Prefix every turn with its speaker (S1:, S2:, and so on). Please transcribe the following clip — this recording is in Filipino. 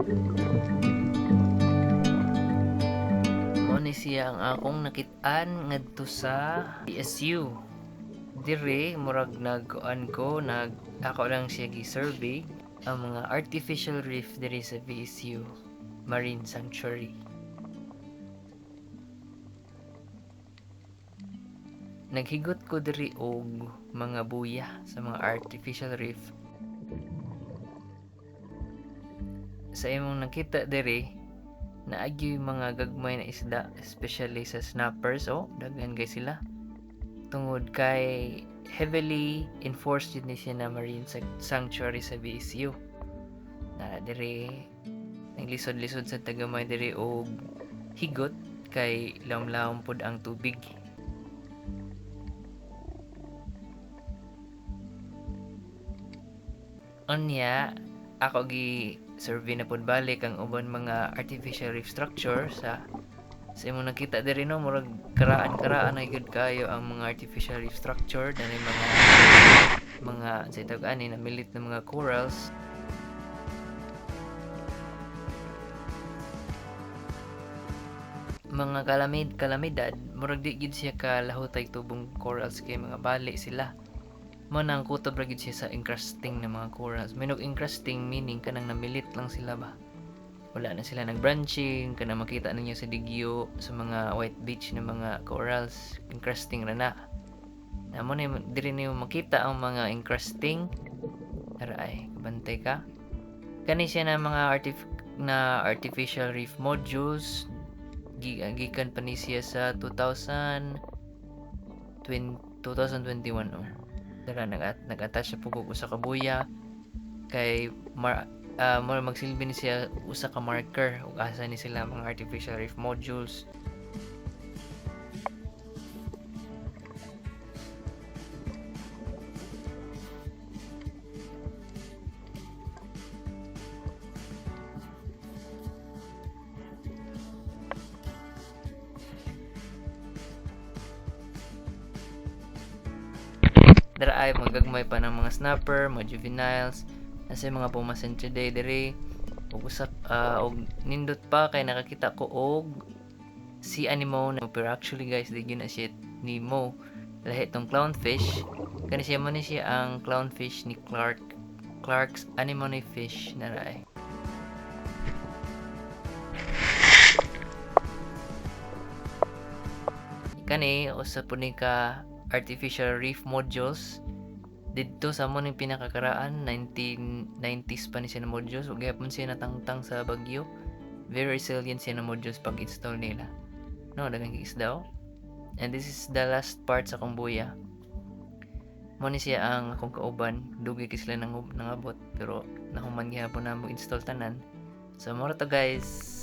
S1: Mao ni siya ang akong nakit-an ngadto sa PSU. Dire murag nag-kuan ko, ako lang siya gi-survey ang mga artificial reef diri sa PSU Marine Sanctuary. Naghigot ko diri og mga buya sa mga artificial reef. Sa imong nakita diri, naagyo mga gagmay na isda, especially sa snappers. Daghan kay sila. Tungod kay heavily enforced yun ni siya na marine sanctuary sa BSU. Na diri naglisod-lisod sa tagamay diri og higot kay lawom-lawom pod ang tubig. Unya, ako gi survey na pod balik ang uban mga artificial reef structure sa imong nakita diri no, murag karaan ay gud kayo ang mga artificial reef structure danay mga sa itag ani na milit na mga corals. Mga kalamidad murag di gid siya kalahutay tubong corals kay mga bali sila. Mo nang kutob ra gid siya sa encrusting na mga corals. Minog encrusting meaning kanang namilit lang sila ba. Wala na sila nag-branching, kanang makita ninyo sa digyo sa mga white beach na mga corals, encrusting ra na. Namo na diri niyo makita ang mga encrusting. Tara ay, kabantay ka. Kani siya na mga artificial reef modules gikan pa ni siya sa 2021 Tara nag-attach siya pugog usa ka buya kay magsilbi ni siya usa ka marker ug asa ni sila mga artificial reef modules. Dara ay magagmay pa ng mga snapper, mga juveniles, nasa mga pumasentridae diri ug usak og nindot pa kay nakakita ko og sea anemone pero actually guys di gyud na siya Nemo, lahi tong clownfish. Kani siya man ni siya ang clownfish ni Clark's anemone fish na ray. Kani usa po ni ka artificial reef modules didto sa mo ning pinakakaraan 1990s pa ni siya na modules ug gyapon siya natangtang sa bagyo. Very resilient siya na modules pag install nila. No, daghang isda. And this is the last part sa akong buya. Mo ni siya ang akong kauban, dugi kay sila nangabot pero nahuman gyapon na mo install tanan. So mo to guys.